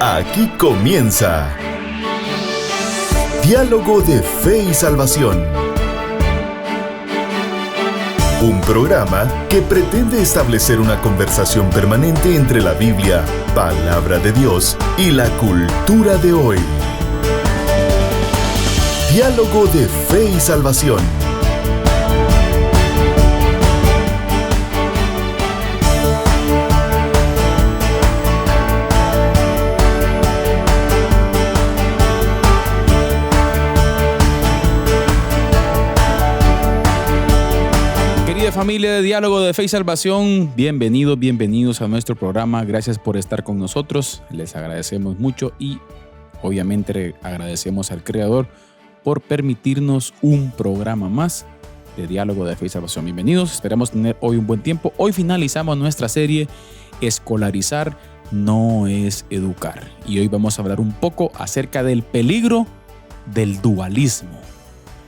Aquí comienza Diálogo de Fe y Salvación. Un programa que pretende establecer una conversación permanente entre la Biblia, palabra de Dios, y la cultura de hoy. Diálogo de Fe y Salvación. Querida familia de Diálogo de Fe y Salvación, bienvenidos a nuestro programa. Gracias por estar con nosotros. Les agradecemos mucho y obviamente agradecemos al Creador por permitirnos un programa más de Diálogo de Fe y Salvación. Bienvenidos, esperamos tener hoy un buen tiempo. Hoy finalizamos nuestra serie Escolarizar no es educar. Y hoy vamos a hablar un poco acerca del peligro del dualismo.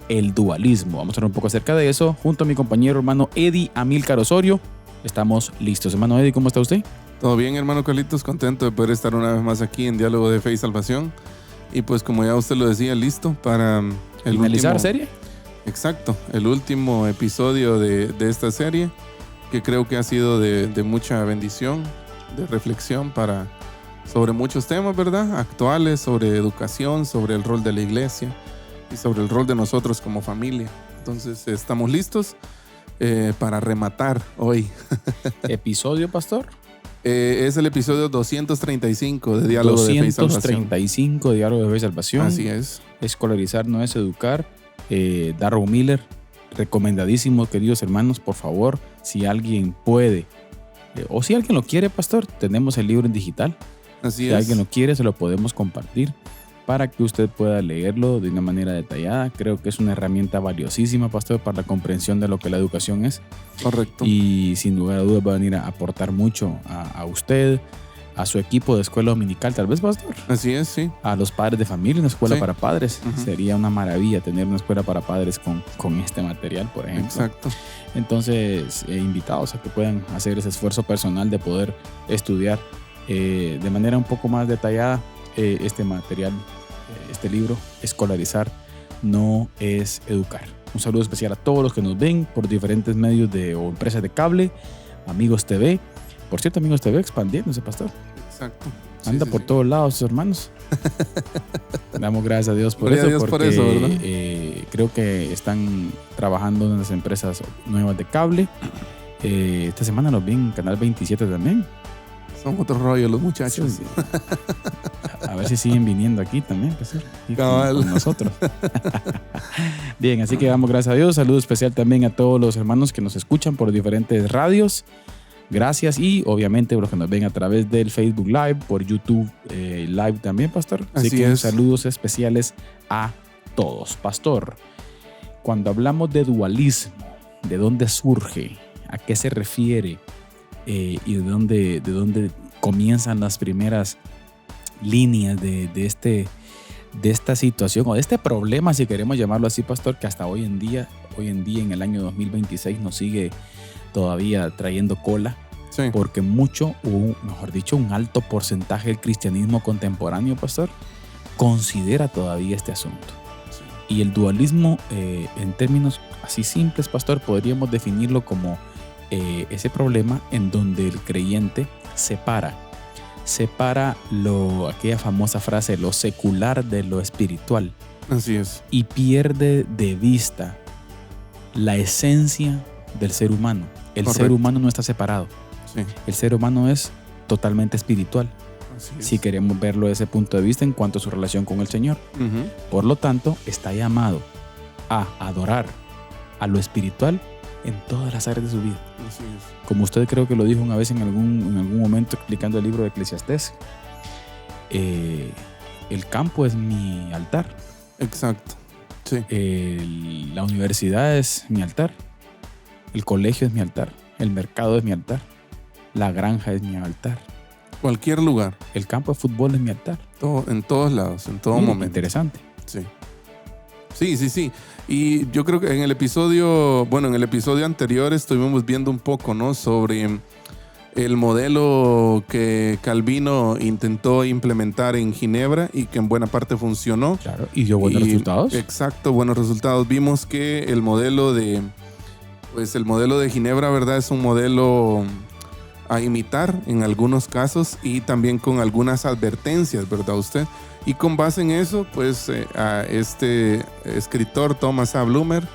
El dualismo. Vamos a hablar un poco acerca de eso junto a mi compañero hermano Eddie Amílcar Osorio. Estamos listos. Hermano Eddie, ¿cómo está usted? Todo bien, hermano Carlitos, contento de poder estar una vez más aquí en Diálogo de Fe y Salvación. Y pues como ya usted lo decía, listo para el ¿finalizar último, serie? Exacto, el último episodio de esta serie, que creo que ha sido de mucha bendición, de reflexión sobre muchos temas, ¿verdad? Actuales, sobre educación, sobre el rol de la iglesia y sobre el rol de nosotros como familia. Entonces estamos listos para rematar hoy. ¿Episodio, pastor? Es el episodio 235 de Diálogo de Fe y Salvación. 235 de Diálogo de Fe y Salvación. Así es. Escolarizar no es educar. Darrell Miller, recomendadísimo, queridos hermanos. Por favor, si alguien puede o si alguien lo quiere, pastor, tenemos el libro en digital. Así si es. alguien lo quiere, se lo podemos compartir para que usted pueda leerlo de una manera detallada. Creo que es una herramienta valiosísima, pastor, para la comprensión de lo que la educación es. Correcto. Y sin lugar a dudas va a venir a aportar mucho a usted, a su equipo de escuela dominical, tal vez, pastor. Así es, sí. A los padres de familia, una escuela Sí. para padres. Uh-huh. Sería una maravilla tener una escuela para padres con este material, por ejemplo. Exacto. Entonces, invitados a que puedan hacer ese esfuerzo personal de poder estudiar de manera un poco más detallada este material, este libro, Escolarizar no es educar. Un saludo especial a todos los que nos ven por diferentes medios o empresas de cable, Amigos TV. Por cierto, Amigos TV expandiéndose, pastor. Exacto. Anda por todos lados, sus hermanos. Damos gracias a Dios por Gloria eso, a Dios porque por eso, ¿verdad? Creo que están trabajando en las empresas nuevas de cable. Esta semana los vi en Canal 27 también. Son otro rollo los muchachos. Sí. A ver si siguen viniendo aquí también, pastor, aquí con nosotros. Bien, así que damos gracias a Dios. Saludo especial también a todos los hermanos que nos escuchan por diferentes radios. Gracias, y obviamente los que nos ven a través del Facebook Live, por YouTube Live también, pastor. Así que saludos especiales a todos. Pastor, cuando hablamos de dualismo, ¿de dónde surge? ¿A qué se refiere? Y de dónde comienzan las primeras líneas de esta situación o de este problema, si queremos llamarlo así, pastor, que hasta hoy en día en el año 2026 nos sigue todavía trayendo cola. Sí. Porque un alto porcentaje del cristianismo contemporáneo, pastor, considera todavía este asunto. Sí. Y el dualismo, en términos así simples, pastor, podríamos definirlo como ese problema en donde el creyente separa aquella famosa frase, lo secular de lo espiritual. Así es. Y pierde de vista la esencia del ser humano. El Correcto. Ser humano no está separado. Sí. El ser humano es totalmente espiritual. Así es. Si queremos verlo desde ese punto de vista en cuanto a su relación con el Señor. Uh-huh. Por lo tanto, está llamado a adorar a lo espiritual en todas las áreas de su vida. Así es. Como usted creo que lo dijo una vez en algún momento explicando el libro de Eclesiastés, el campo es mi altar. Exacto. Sí. La universidad es mi altar. El colegio es mi altar. El mercado es mi altar. La granja es mi altar. Cualquier lugar. El campo de fútbol es mi altar. En todos lados, en todo momento. Interesante. Sí. Sí. Y yo creo que en el episodio anterior estuvimos viendo un poco, ¿no? Sobre el modelo que Calvino intentó implementar en Ginebra y que en buena parte funcionó. Claro, y dio buenos resultados. Exacto, buenos resultados. Vimos que el modelo de Ginebra, ¿verdad? Es un modelo a imitar en algunos casos y también con algunas advertencias, ¿verdad usted? Y con base en eso, pues a este escritor Thomas A. Bloomer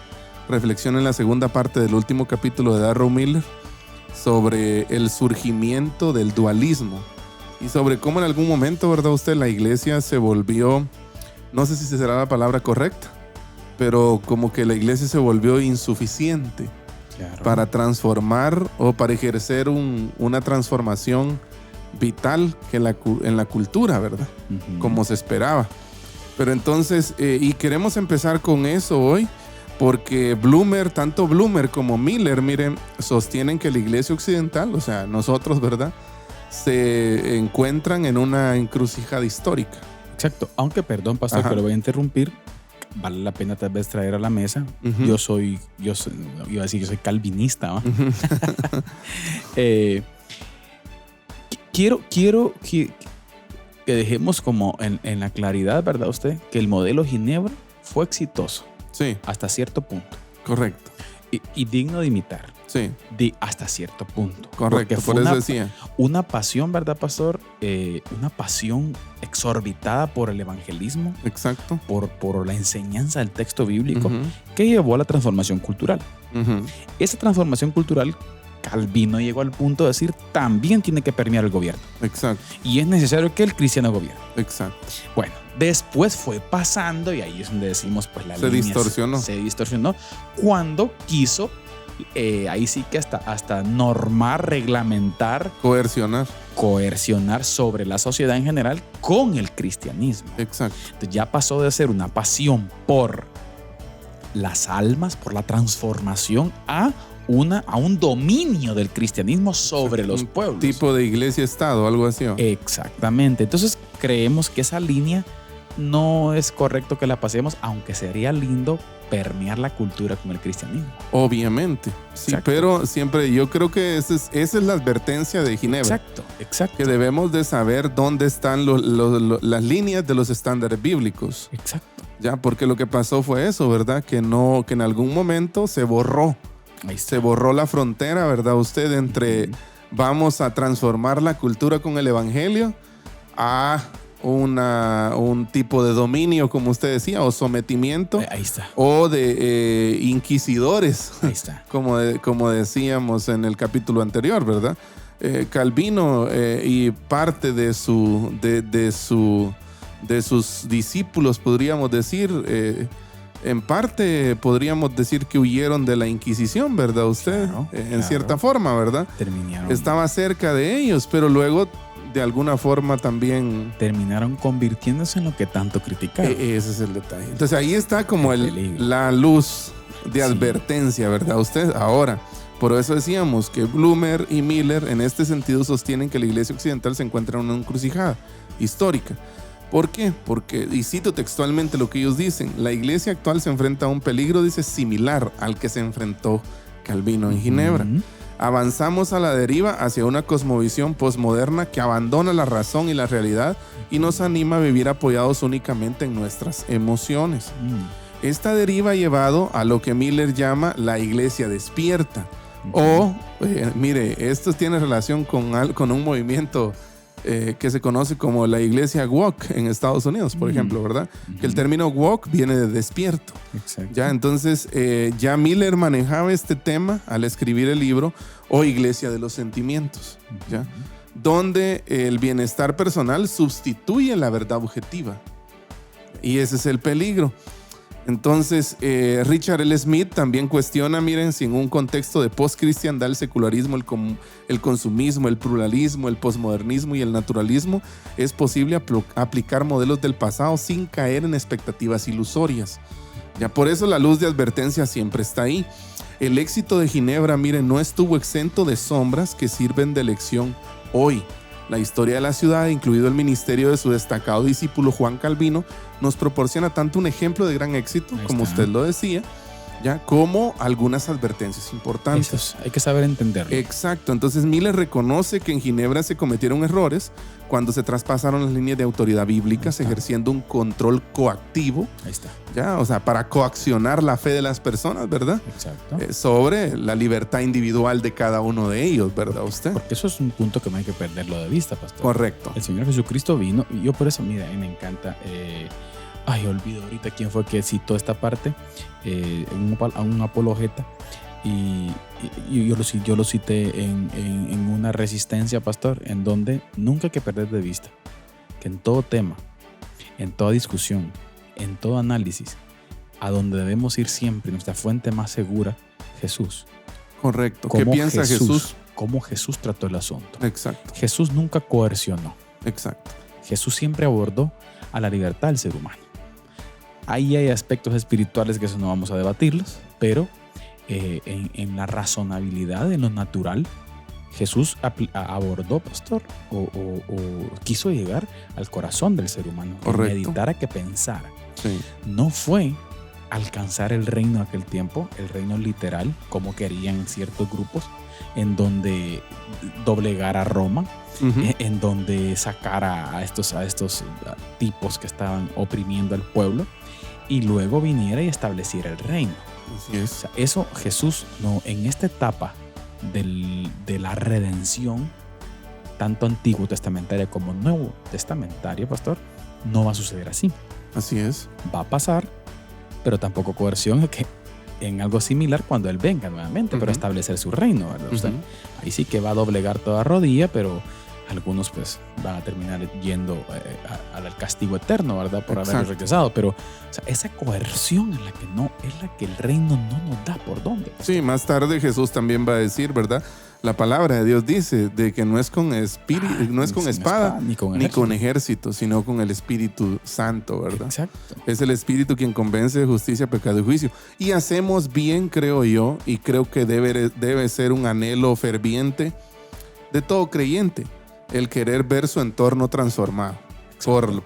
reflexiona en la segunda parte del último capítulo de Darrow Miller sobre el surgimiento del dualismo y sobre cómo en algún momento, ¿verdad usted? La iglesia se volvió, no sé si será la palabra correcta, pero como que la iglesia se volvió insuficiente. Claro. Para transformar o para ejercer una transformación vital que en la cultura, ¿verdad? Uh-huh. Como se esperaba. Pero entonces, y queremos empezar con eso hoy, porque tanto Bloomer como Miller, miren, sostienen que la iglesia occidental, o sea, nosotros, ¿verdad?, se encuentran en una encrucijada histórica. Exacto, aunque, perdón, pastor, Ajá. que lo voy a interrumpir, vale la pena tal vez traer a la mesa. Uh-huh. Yo iba a decir que soy calvinista, ¿no? Uh-huh. Quiero que dejemos como en la claridad, ¿verdad usted? Que el modelo Ginebra fue exitoso. Sí. Hasta cierto punto. Correcto. Y digno de imitar. Sí. Hasta cierto punto. Correcto, por eso decía. Una pasión, ¿verdad, pastor? Una pasión exorbitada por el evangelismo. Exacto. Por la enseñanza del texto bíblico, uh-huh. que llevó a la transformación cultural. Uh-huh. Esa transformación cultural, Calvino llegó al punto de decir, también tiene que permear el gobierno. Exacto. Y es necesario que el cristiano gobierne. Exacto. Bueno, después fue pasando, y ahí es donde decimos, pues la línea se distorsionó cuando quiso, ahí sí que hasta normar, reglamentar, coercionar sobre la sociedad en general con el cristianismo. Exacto. Entonces ya pasó de ser una pasión por las almas, por la transformación, a un dominio del cristianismo sobre los pueblos. Tipo de iglesia-estado, algo así. ¿O? Exactamente. Entonces creemos que esa línea no es correcto que la pasemos, aunque sería lindo permear la cultura con el cristianismo. Obviamente. Sí, pero siempre yo creo que esa es la advertencia de Ginebra. Exacto. Que debemos de saber dónde están las líneas de los estándares bíblicos. Exacto. Ya, porque lo que pasó fue eso, ¿verdad? Que en algún momento se borró. Se borró la frontera, ¿verdad? Usted entre vamos a transformar la cultura con el evangelio a un tipo de dominio, como usted decía, o sometimiento. Ahí está. O de inquisidores. Ahí está. Como decíamos en el capítulo anterior, ¿verdad? Calvino y parte de sus discípulos, podríamos decir, en parte podríamos decir que huyeron de la Inquisición, ¿verdad usted? Claro. Cierta forma, ¿verdad? Estaba cerca de ellos, pero luego de alguna forma también terminaron convirtiéndose en lo que tanto criticaron. Ese es el detalle. Entonces ahí está como la luz de advertencia, ¿verdad usted? Ahora, por eso decíamos que Bloomer y Miller en este sentido sostienen que la iglesia occidental se encuentra en una encrucijada histórica. ¿Por qué? Porque, y cito textualmente lo que ellos dicen, la iglesia actual se enfrenta a un peligro, dice, similar al que se enfrentó Calvino en Ginebra. Uh-huh. Avanzamos a la deriva hacia una cosmovisión posmoderna que abandona la razón y la realidad y nos anima a vivir apoyados únicamente en nuestras emociones. Uh-huh. Esta deriva ha llevado a lo que Miller llama la iglesia despierta. Uh-huh. Mire, esto tiene relación con un movimiento que se conoce como la iglesia woke en Estados Unidos, por ejemplo, ¿verdad? Que el término woke viene de despierto. Exacto. Ya, entonces, ya Miller manejaba este tema al escribir el libro O Iglesia de los Sentimientos, ¿ya? Donde el bienestar personal sustituye la verdad objetiva. Y ese es el peligro. Entonces, Richard L. Smith también cuestiona, miren, si en un contexto de post-cristiandad, el secularismo, el consumismo, el pluralismo, el posmodernismo y el naturalismo, es posible aplicar modelos del pasado sin caer en expectativas ilusorias. Ya por eso la luz de advertencia siempre está ahí. El éxito de Ginebra, miren, no estuvo exento de sombras que sirven de lección hoy. La historia de la ciudad, incluido el ministerio de su destacado discípulo Juan Calvino, nos proporciona tanto un ejemplo de gran éxito, como usted lo decía, ya como algunas advertencias importantes. Eso hay que saber entenderlo. Exacto. Entonces Miller reconoce que en Ginebra se cometieron errores cuando se traspasaron las líneas de autoridad bíblicas, ejerciendo un control coactivo. Ahí está. Ya, o sea, para coaccionar la fe de las personas, ¿verdad? Exacto. Sobre la libertad individual de cada uno de ellos, ¿verdad usted? Porque eso es un punto que no hay que perderlo de vista, pastor. Correcto. El Señor Jesucristo vino, y yo por eso, mira, me encanta. Olvido ahorita quién fue que citó esta parte, a un apologeta, y yo lo cité en una resistencia, pastor, en donde nunca hay que perder de vista que en todo tema, en toda discusión, en todo análisis, a donde debemos ir siempre, nuestra fuente más segura, Jesús. Correcto. ¿Qué piensa Jesús? ¿Cómo Jesús trató el asunto? Exacto. Jesús nunca coercionó. Exacto. Jesús siempre abordó a la libertad del ser humano. Ahí hay aspectos espirituales que eso no vamos a debatirlos, pero en la razonabilidad, en lo natural, Jesús abordó, pastor, o quiso llegar al corazón del ser humano. Correcto. Que meditara, que pensara. Sí. No fue alcanzar el reino de aquel tiempo, el reino literal, como querían ciertos grupos, en donde doblegar a Roma, en donde sacara a estos tipos que estaban oprimiendo al pueblo, y luego viniera y estableciera el reino. Así es. O sea, eso Jesús no, en esta etapa de la redención, tanto antiguo testamentaria como nuevo testamentaria, pastor, no va a suceder así. Así es. Va a pasar, pero tampoco coerción en algo similar cuando Él venga nuevamente, pero establecer su reino, ¿verdad? O sea, ahí sí que va a doblegar toda rodilla, pero algunos pues van a terminar yendo al castigo eterno, ¿verdad? Por haber rechazado. Pero o sea, esa coerción es la que el reino no nos da por dónde. Sí, más tarde Jesús también va a decir, ¿verdad? La palabra de Dios dice de que no es con espíritu, no es con espada, ni con ejército, sino con el Espíritu Santo, ¿verdad? Exacto. Es el Espíritu quien convence de justicia, pecado y juicio. Y hacemos bien, creo yo, y creo que debe ser un anhelo ferviente de todo creyente, el querer ver su entorno transformado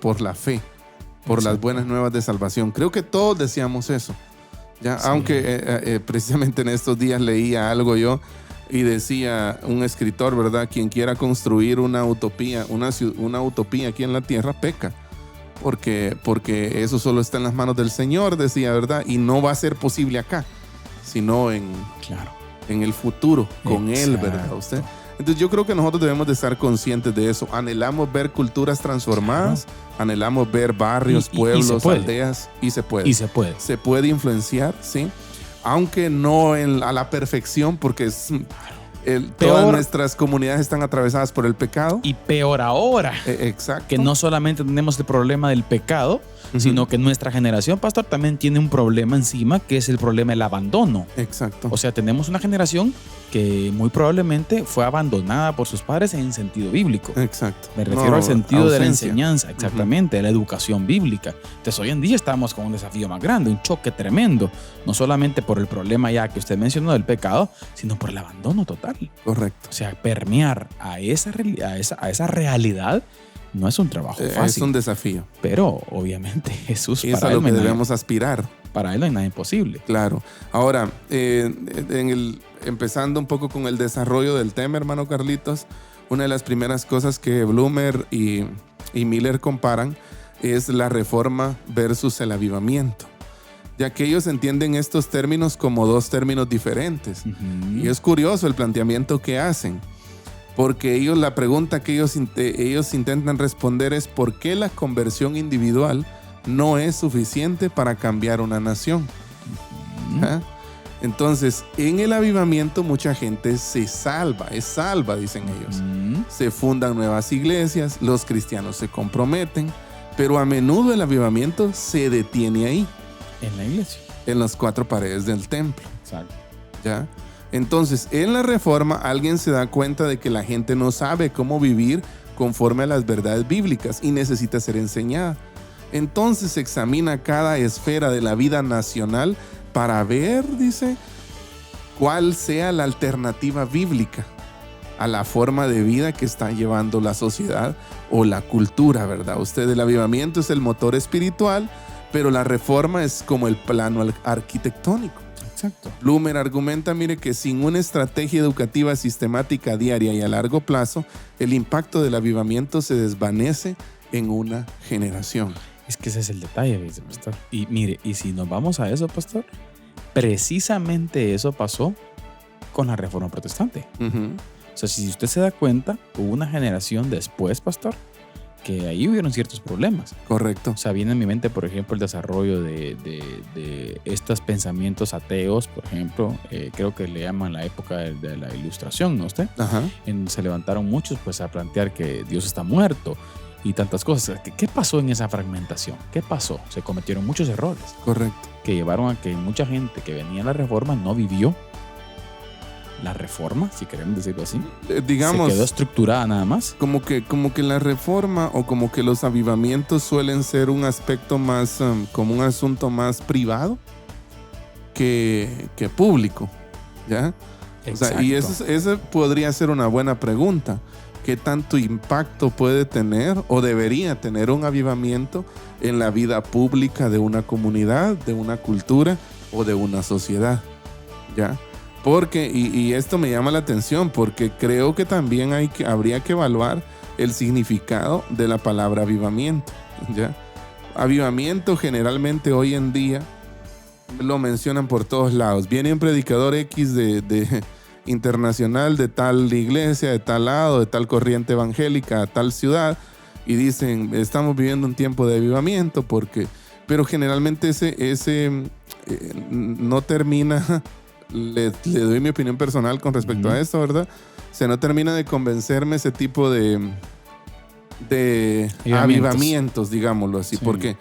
por la fe, por las buenas nuevas de salvación. Creo que todos deseamos eso. ¿Ya? Sí. Aunque precisamente en estos días leía algo yo y decía un escritor, ¿verdad? Quien quiera construir una utopía aquí en la tierra, peca. Porque eso solo está en las manos del Señor, decía, ¿verdad? Y no va a ser posible acá, sino en el futuro, con Él, ¿verdad? ¿Usted? Entonces yo creo que nosotros debemos de estar conscientes de eso. Anhelamos ver culturas transformadas, anhelamos ver barrios, pueblos, aldeas, y se puede. Se puede influenciar, ¿sí? Aunque no a la perfección, porque todas nuestras comunidades están atravesadas por el pecado. Y peor ahora. Exacto. Que no solamente tenemos el problema del pecado, sino que nuestra generación, pastor, también tiene un problema encima, que es el problema del abandono. Exacto. O sea, tenemos una generación que muy probablemente fue abandonada por sus padres en sentido bíblico. Exacto. Me refiero al sentido de la enseñanza, exactamente, de la educación bíblica. Entonces, hoy en día estamos con un desafío más grande, un choque tremendo, no solamente por el problema ya que usted mencionó del pecado, sino por el abandono total. Correcto. O sea, permear a esa realidad no es un trabajo fácil. Es un desafío. Pero obviamente Jesús, es a lo que debemos aspirar. Para Él no hay nada imposible. Claro. Ahora, empezando un poco con el desarrollo del tema, hermano Carlitos, una de las primeras cosas que Bloomer y Miller comparan es la reforma versus el avivamiento, ya que ellos entienden estos términos como dos términos diferentes. Y es curioso el planteamiento que hacen, porque ellos, la pregunta que ellos intentan responder es ¿por qué la conversión individual no es suficiente para cambiar una nación? ¿Ah? Entonces, en el avivamiento mucha gente es salva, dicen ellos. Se fundan nuevas iglesias, los cristianos se comprometen, pero a menudo el avivamiento se detiene ahí. En la iglesia. En las cuatro paredes del templo. Exacto. ¿Ya? Entonces, en la reforma, alguien se da cuenta de que la gente no sabe cómo vivir conforme a las verdades bíblicas y necesita ser enseñada. Entonces se examina cada esfera de la vida nacional para ver, dice, cuál sea la alternativa bíblica a la forma de vida que está llevando la sociedad o la cultura, ¿verdad? El avivamiento es el motor espiritual, pero la reforma es como el plano arquitectónico. Exacto. Bloomer argumenta, mire, que sin una estrategia educativa sistemática diaria y a largo plazo, el impacto del avivamiento se desvanece en una generación. Es que ese es el detalle, dice pastor. Y mire, y si nos vamos a eso, pastor, precisamente eso pasó con la Reforma Protestante. O sea, si usted se da cuenta, hubo una generación después, pastor, que ahí hubieron ciertos problemas. Correcto. O sea, viene en mi mente, por ejemplo, el desarrollo de estos pensamientos ateos, por ejemplo, creo que le llaman la época de la Ilustración, ¿no usted? Ajá. Se levantaron muchos pues a plantear que Dios está muerto y tantas cosas. ¿Qué pasó en esa fragmentación? ¿Qué pasó? Se cometieron muchos errores. Correcto. Que llevaron a que mucha gente que venía a la Reforma no vivió la Reforma, si queremos decirlo así. Digamos, se quedó estructurada nada más. Como que la Reforma o como que los avivamientos suelen ser un aspecto más, como un asunto más privado que público, ¿ya? O sea, y esa podría ser una buena pregunta. ¿Qué tanto impacto puede tener o debería tener un avivamiento en la vida pública de una comunidad, de una cultura o de una sociedad? ¿Ya? Porque, y esto me llama la atención, porque creo que también habría que evaluar el significado de la palabra avivamiento, ¿ya? Avivamiento generalmente hoy en día lo mencionan por todos lados. Viene un predicador X de internacional de tal iglesia, de tal lado, de tal corriente evangélica, de tal ciudad, y dicen, estamos viviendo un tiempo de avivamiento, pero generalmente ese no termina... Le doy mi opinión personal con respecto a esto, ¿verdad? O sea, no termina de convencerme ese tipo de avivamientos, digámoslo así, porque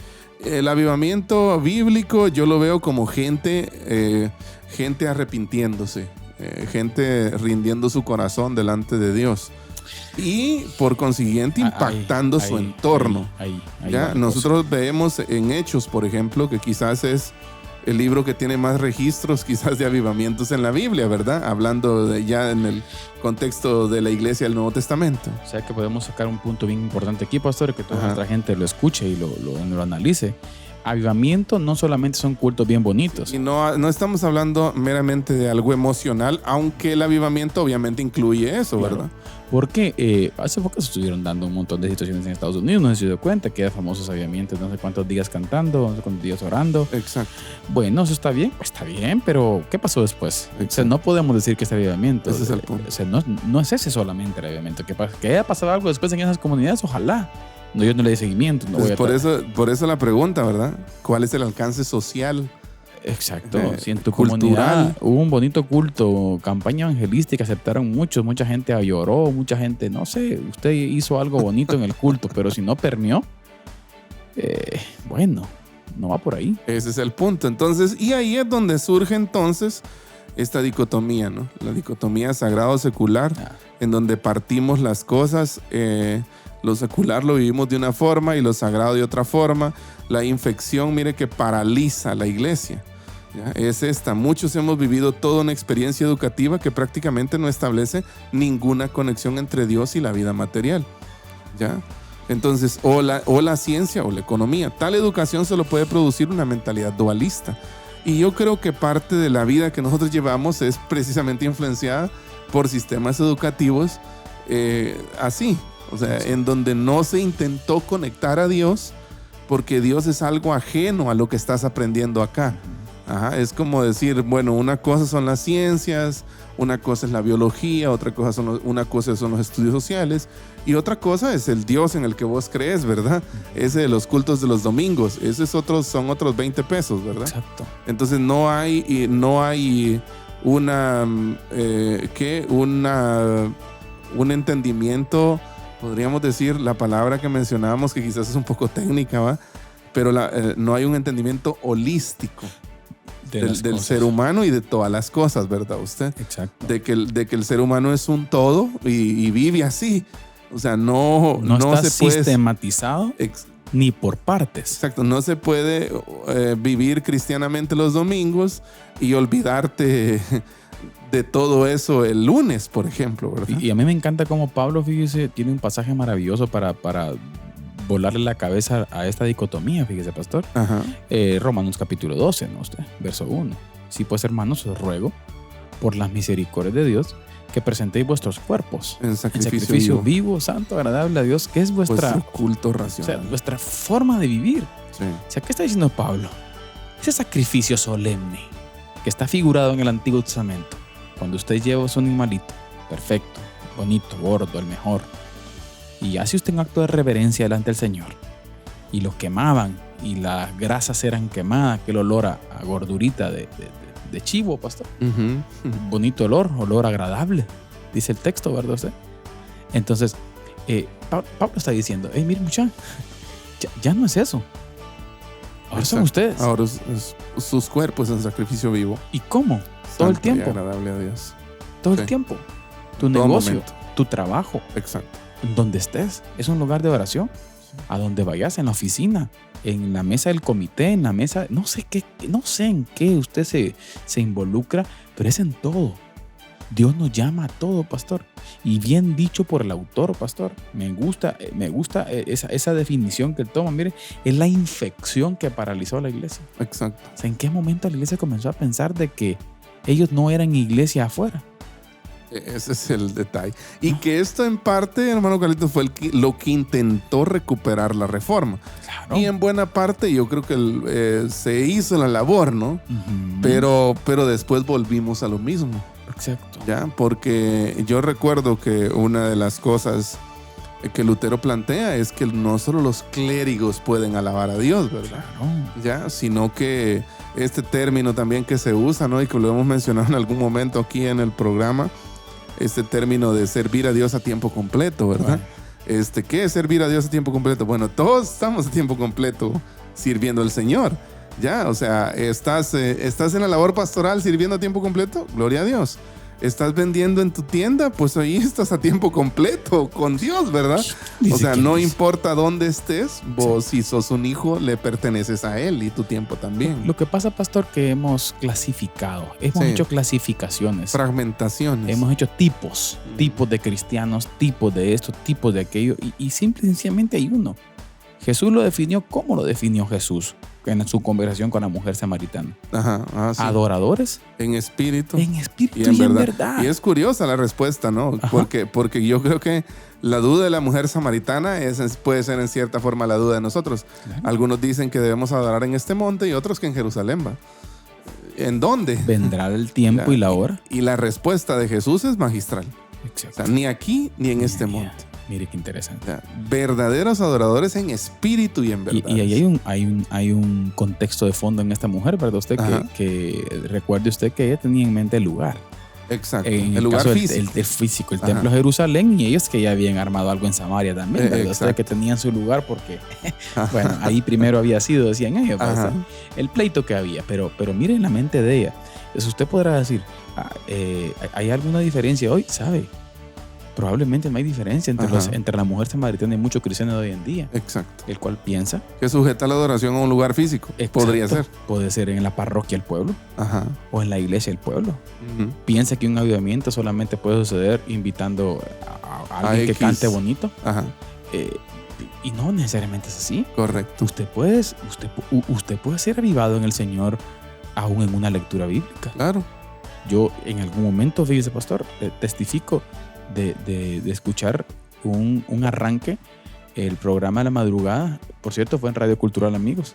el avivamiento bíblico yo lo veo como gente arrepintiéndose, gente rindiendo su corazón delante de Dios y por consiguiente impactando su entorno. ¿Ya? Nosotros vemos en Hechos, por ejemplo, que quizás es el libro que tiene más registros quizás de avivamientos en la Biblia, ¿verdad? Hablando ya en el contexto de la iglesia del Nuevo Testamento. O sea que podemos sacar un punto bien importante aquí, pastor, que toda nuestra gente lo escuche y lo analice. Avivamiento no solamente son cultos bien bonitos. Y no estamos hablando meramente de algo emocional, aunque el avivamiento obviamente incluye eso, claro. ¿Verdad? Porque hace poco se estuvieron dando un montón de situaciones en Estados Unidos, no se dio cuenta que eran famosos avivamientos, no sé cuántos días cantando, no sé cuántos días orando. Exacto. Bueno, eso está bien, pues está bien, pero ¿qué pasó después? O sea, no podemos decir que es avivamiento. Ese es el punto. O sea, no es ese solamente el avivamiento. Que haya pasado algo después en esas comunidades, ojalá. No, yo no le di seguimiento. No voy por eso la pregunta, ¿verdad? ¿Cuál es el alcance social? Exacto. Si en tu comunidad hubo un bonito culto, campaña evangelística, aceptaron mucha gente lloró, mucha gente, no sé, usted hizo algo bonito en el culto, pero si no permeó, bueno, no va por ahí. Ese es el punto. Entonces, y ahí es donde surge entonces esta dicotomía, ¿no? La dicotomía sagrado-secular, en donde partimos las cosas. Lo secular lo vivimos de una forma y lo sagrado de otra forma. La infección, mire, que paraliza la iglesia, ¿ya? Es esta. Muchos hemos vivido toda una experiencia educativa que prácticamente no establece ninguna conexión entre Dios y la vida material, ¿ya? Entonces, o la ciencia o la economía. Tal educación solo puede producir una mentalidad dualista. Y yo creo que parte de la vida que nosotros llevamos es precisamente influenciada por sistemas educativos así. O sea, en donde no se intentó conectar a Dios porque Dios es algo ajeno a lo que estás aprendiendo acá. Ajá, es como decir, bueno, una cosa son las ciencias, una cosa es la biología, una cosa son los estudios sociales y otra cosa es el Dios en el que vos crees, ¿verdad? Ese de los cultos de los domingos, son otros 20 pesos, ¿verdad? Exacto. Entonces no hay un entendimiento. Podríamos decir la palabra que mencionábamos, que quizás es un poco técnica, ¿va? Pero no hay un entendimiento holístico del ser humano y de todas las cosas, ¿verdad usted? Exacto. De que el ser humano es un todo y vive así. O sea, no está se puede sistematizado ni por partes. Exacto. No se puede vivir cristianamente los domingos y olvidarte de todo eso el lunes, por ejemplo, ¿verdad? Y a mí me encanta cómo Pablo, fíjese, tiene un pasaje maravilloso para volarle la cabeza a esta dicotomía, fíjese, pastor. Ajá. Romanos capítulo 12, ¿no? Verso 1. Sí, pues hermanos, os ruego por las misericordias de Dios que presentéis vuestros cuerpos en sacrificio vivo, santo, agradable a Dios, que es vuestro culto racional. O sea, vuestra forma de vivir. Sí. O sea, ¿qué está diciendo Pablo? Ese sacrificio solemne que está figurado en el Antiguo Testamento, cuando usted lleva su animalito, perfecto, bonito, gordo, el mejor, y hace usted un acto de reverencia delante del Señor, y lo quemaban, y las grasas eran quemadas, que el olor a gordurita de chivo, pastor. Bonito olor agradable, dice el texto, ¿verdad usted? Entonces, Pablo está diciendo, mire muchachos, ya no es eso. Ahora son ustedes. Ahora sus cuerpos en sacrificio vivo. ¿Y cómo? Todo el tiempo. Agradable a Dios. Todo el tiempo. Tu negocio, tu trabajo. Exacto. Donde estés, es un lugar de oración. A donde vayas, en la oficina, en la mesa del comité, en la mesa, no sé en qué usted se involucra, pero es en todo. Dios nos llama a todo, pastor. Y bien dicho por el autor, pastor. Me gusta esa definición que él toma. Mire, es la infección que paralizó a la iglesia. Exacto. O sea, ¿en qué momento la iglesia comenzó a pensar de que ellos no eran iglesia afuera? Ese es el detalle. Y que esto en parte, hermano Carlitos, fue lo que intentó recuperar la reforma. Claro. Y en buena parte yo creo que se hizo la labor, ¿no? Pero después volvimos a lo mismo. Exacto. ¿Ya? Porque yo recuerdo que una de las cosas que Lutero plantea es que no solo los clérigos pueden alabar a Dios, ¿verdad? Claro. ¿Ya? Sino que este término también que se usa, ¿no? Y que lo hemos mencionado en algún momento aquí en el programa, este término de servir a Dios a tiempo completo, ¿verdad? Bueno. ¿Qué es servir a Dios a tiempo completo? Bueno, todos estamos a tiempo completo sirviendo al Señor. Ya, o sea, estás en la labor pastoral sirviendo a tiempo completo, gloria a Dios. Estás vendiendo en tu tienda, pues ahí estás a tiempo completo con Dios, ¿verdad? O sea, no importa dónde estés, vos si sos un hijo, le perteneces a Él y tu tiempo también. Lo que pasa, pastor, que hemos clasificado, hemos hecho clasificaciones. Fragmentaciones. Hemos hecho tipos de cristianos, tipos de esto, tipos de aquello, y simple y sencillamente hay uno. Jesús lo definió, ¿cómo lo definió Jesús en su conversación con la mujer samaritana? Sí. Adoradores. En espíritu. En espíritu y en verdad. Y es curiosa la respuesta, ¿no? Porque yo creo que la duda de la mujer samaritana puede ser en cierta forma la duda de nosotros. Claro. Algunos dicen que debemos adorar en este monte y otros que en Jerusalén, ¿va? ¿En dónde? Vendrá el tiempo y la hora. Y la respuesta de Jesús es magistral. Exacto. O sea, ni aquí ni en este monte. Mire qué interesante. Verdaderos adoradores en espíritu y en verdad. Y ahí hay un contexto de fondo en esta mujer, ¿verdad? Usted que recuerde usted que ella tenía en mente el lugar. Exacto. En el lugar caso físico. El físico, el templo de Jerusalén, y ellos que ya habían armado algo en Samaria también, ¿verdad? Usted que tenían su lugar porque, bueno, ahí primero había sido, decían ellos, el pleito que había. Pero miren la mente de ella. Entonces usted podrá decir, ¿hay alguna diferencia hoy? ¿Sabe? Probablemente no hay diferencia entre la mujer samaritana y muchos cristianos de hoy en día. Exacto. El cual piensa que sujeta la adoración a un lugar físico. Exacto. Podría ser. Puede ser en la parroquia del pueblo o en la iglesia del pueblo. Piensa que un avivamiento solamente puede suceder invitando a alguien que cante bonito. Y no necesariamente es así. Correcto. Usted puede ser avivado en el Señor aún en una lectura bíblica. Claro. Yo en algún momento, fíjese, pastor, testifico de escuchar un arranque, el programa de la madrugada, por cierto, fue en Radio Cultural, amigos.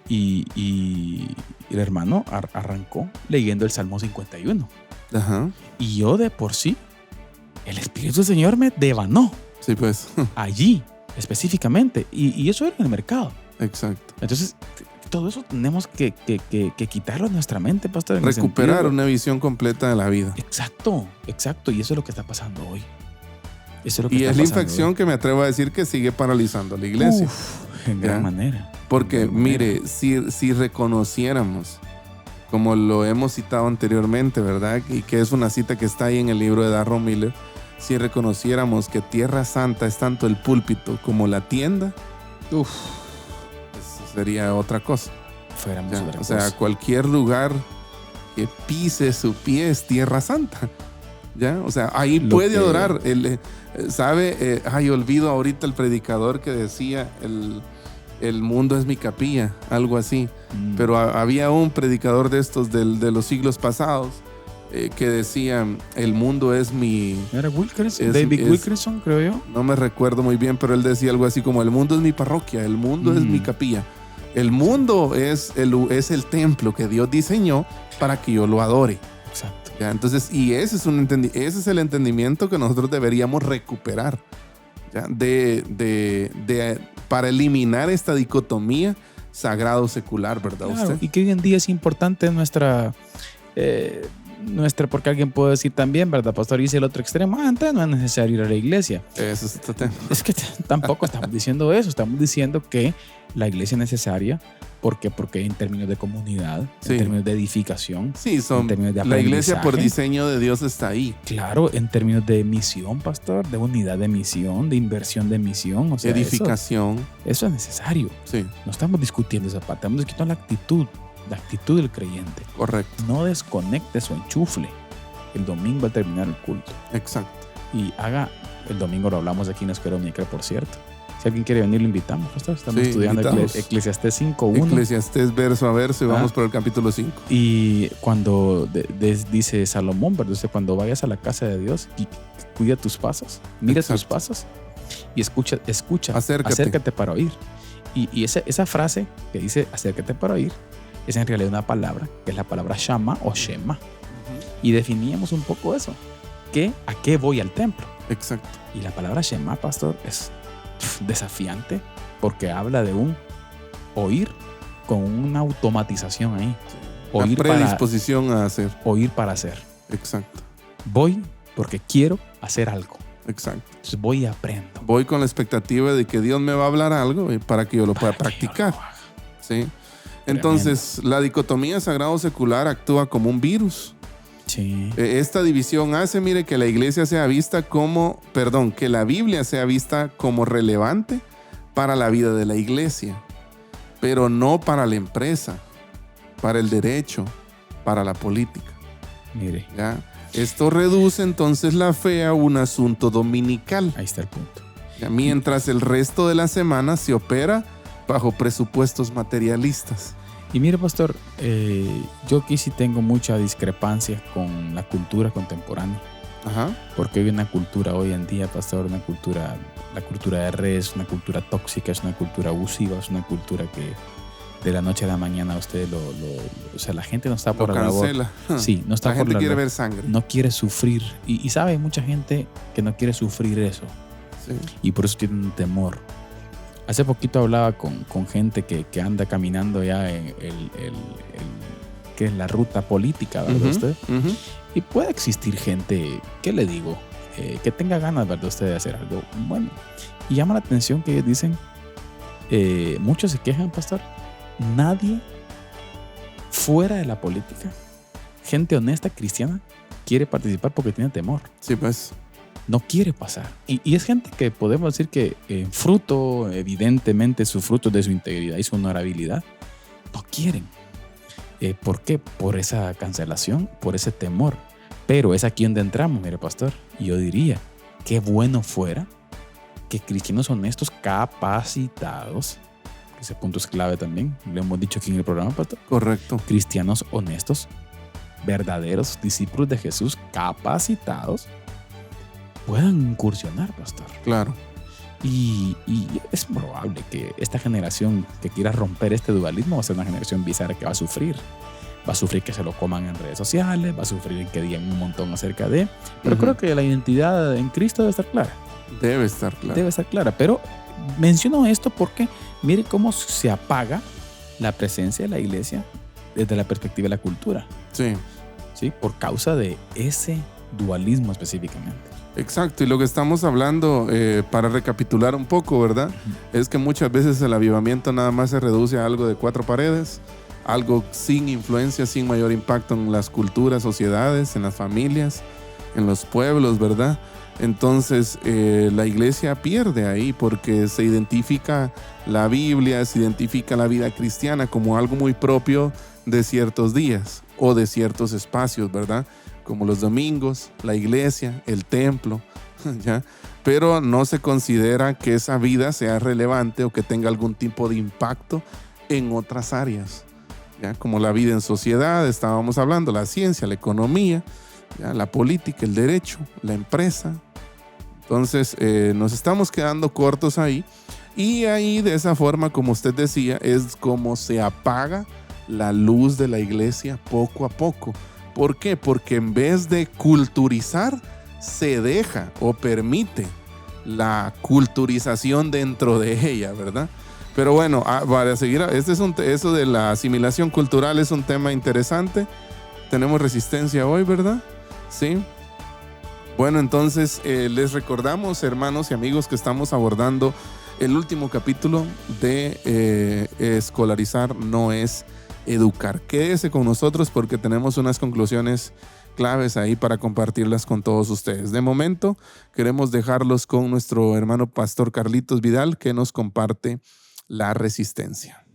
Y el hermano arrancó leyendo el Salmo 51. Y yo de por sí, el Espíritu del Señor me devanó. Sí, pues. Allí, específicamente. Y eso era en el mercado. Exacto. Entonces, todo eso tenemos que quitarlo de nuestra mente, pastor. Recuperar una visión completa de la vida. Exacto. Y eso es lo que está pasando hoy. Es la infección que me atrevo a decir que sigue paralizando a la iglesia. En gran manera. Porque, mire, si reconociéramos, como lo hemos citado anteriormente, ¿verdad? Y que es una cita que está ahí en el libro de Darron Miller, si reconociéramos que Tierra Santa es tanto el púlpito como la tienda, sería otra cosa. O sea, cualquier lugar que pise su pie es Tierra Santa. ¿Ya? O sea, ahí puede adorar. ¿Sabe? Olvido ahorita el predicador que decía el mundo es mi capilla, algo así. Pero había un predicador de estos de los siglos pasados que decía, el mundo es mi... ¿Era Wilkerson? David Wilkerson, creo yo. No me recuerdo muy bien, pero él decía algo así como, el mundo es mi parroquia, el mundo es mi capilla. El mundo es el templo que Dios diseñó para que yo lo adore. Exacto. ¿Ya? Entonces, y ese es el entendimiento que nosotros deberíamos recuperar, ¿ya? Para eliminar esta dicotomía sagrado-secular, ¿verdad? Claro, usted? y que hoy en día es importante nuestra, porque alguien puede decir también, ¿verdad, pastor? Dice el otro extremo, entonces no es necesario ir a la iglesia. Ese es este tema. Es que tampoco estamos diciendo eso, estamos diciendo que la iglesia es necesaria. ¿Por qué? Porque en términos de comunidad, en términos de edificación, sí, en términos de la iglesia por diseño de Dios está ahí. Claro, en términos de misión, pastor, de unidad de misión, de inversión de misión, o sea, edificación. Eso es necesario. Sí. No estamos discutiendo esa parte, estamos discutiendo la actitud del creyente. Correcto. No desconecte su enchufle el domingo al terminar el culto. Exacto. Y el domingo lo hablamos aquí en la Escuela Dominical, por cierto. Si alguien quiere venir, lo invitamos, pastor. Estamos estudiando Eclesiastés 5.1. Eclesiastés verso a verso y vamos por el capítulo 5. Y cuando dice Salomón, ¿verdad? Cuando vayas a la casa de Dios, y cuida tus pasos, mira tus pasos y escucha, acércate para oír. Y esa frase que dice acércate para oír es en realidad una palabra, que es la palabra shama o shema. Y definíamos un poco eso. ¿A qué voy al templo? Exacto. Y la palabra shema, pastor, es desafiante porque habla de un oír con una automatización ahí. Oír, la predisposición a hacer. Oír para hacer. Exacto. Voy porque quiero hacer algo. Exacto. Entonces voy y aprendo. Voy con la expectativa de que Dios me va a hablar algo para que yo lo pueda practicar. ¿Sí? Entonces, la dicotomía sagrado-secular actúa como un virus. Sí. Esta división hace, mire, que la iglesia sea vista que la Biblia sea vista como relevante para la vida de la iglesia, pero no para la empresa, para el derecho, para la política. Mire. ¿Ya? Esto reduce entonces la fe a un asunto dominical. Ahí está el punto. ¿Ya? Mientras el resto de la semana se opera bajo presupuestos materialistas. Y mire, pastor, yo aquí sí tengo mucha discrepancia con la cultura contemporánea. Ajá. Porque hay una cultura hoy en día, pastor, la cultura de redes, una cultura tóxica, es una cultura abusiva, es una cultura que de la noche a la mañana usted o sea, la gente no está por la labor. Sí, no está la por gente quiere ver sangre. No quiere sufrir. Y sabe, hay mucha gente que no quiere sufrir eso. Sí. Y por eso tiene un temor. Hace poquito hablaba con gente que anda caminando ya en que es la ruta política, ¿verdad usted? Y puede existir gente, ¿qué le digo? Que tenga ganas, ¿verdad usted, de hacer algo bueno. Y llama la atención que ellos dicen, muchos se quejan, pastor, nadie fuera de la política, gente honesta, cristiana, quiere participar porque tiene temor. Sí, pues. No quiere pasar. Y es gente que podemos decir que fruto, evidentemente, su fruto de su integridad y su honorabilidad, no quieren. ¿Por qué? Por esa cancelación, por ese temor. Pero es aquí donde entramos, mire, pastor. Y yo diría, qué bueno fuera que cristianos honestos, capacitados, ese punto es clave también, lo hemos dicho aquí en el programa, pastor. Correcto. Cristianos honestos, verdaderos discípulos de Jesús, capacitados, puedan incursionar, pastor. Claro. Y es probable que esta generación que quiera romper este dualismo va a ser una generación bizarra que va a sufrir. Va a sufrir que se lo coman en redes sociales, va a sufrir en que digan un montón acerca de... Pero creo que la identidad en Cristo debe estar clara. Debe estar clara. Debe estar clara. Pero menciono esto porque mire cómo se apaga la presencia de la iglesia desde la perspectiva de la cultura. Sí. ¿Sí? Por causa de ese dualismo específicamente. Exacto, y lo que estamos hablando, para recapitular un poco, ¿verdad? Es que muchas veces el avivamiento nada más se reduce a algo de 4 paredes, algo sin influencia, sin mayor impacto en las culturas, sociedades, en las familias, en los pueblos, ¿verdad? Entonces la iglesia pierde ahí porque se identifica la Biblia, se identifica la vida cristiana como algo muy propio de ciertos días o de ciertos espacios, ¿verdad? Como los domingos, la iglesia, el templo, ¿ya? Pero no se considera que esa vida sea relevante o que tenga algún tipo de impacto en otras áreas. ¿ya? Como la vida en sociedad, estábamos hablando, la ciencia, la economía, ¿ya? La política, el derecho, la empresa. Entonces nos estamos quedando cortos ahí, y ahí de esa forma, como usted decía, es como se apaga la luz de la iglesia poco a poco. ¿Por qué? Porque en vez de culturizar, se deja o permite la culturización dentro de ella, ¿verdad? Pero bueno, para seguir, eso de la asimilación cultural es un tema interesante. Tenemos resistencia hoy, ¿verdad? Sí. Bueno, entonces les recordamos, hermanos y amigos, que estamos abordando el último capítulo de Escolarizar no es educar. Quédese con nosotros porque tenemos unas conclusiones claves ahí para compartirlas con todos ustedes. De momento, queremos dejarlos con nuestro hermano pastor Carlitos Vidal, que nos comparte la resistencia.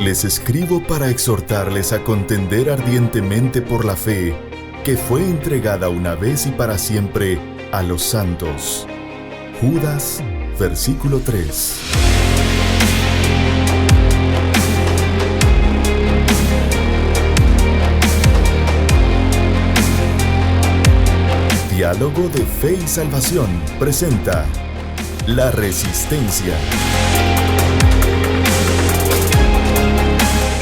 Les escribo para exhortarles a contender ardientemente por la fe que fue entregada una vez y para siempre a los santos. Judas, versículo 3. Diálogo de Fe y Salvación presenta La Resistencia.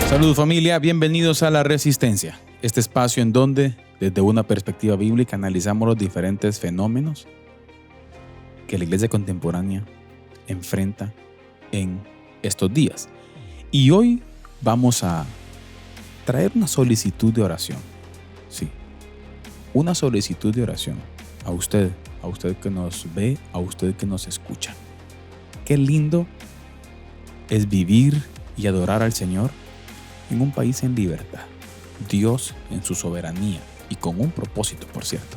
Saludos familia, bienvenidos a La Resistencia, este espacio en donde, desde una perspectiva bíblica, analizamos los diferentes fenómenos que la iglesia contemporánea enfrenta en estos días. Y hoy vamos a traer una solicitud de oración. Sí, una solicitud de oración a usted que nos ve, a usted que nos escucha. Qué lindo es vivir y adorar al Señor en un país en libertad. Dios, en su soberanía y con un propósito, por cierto,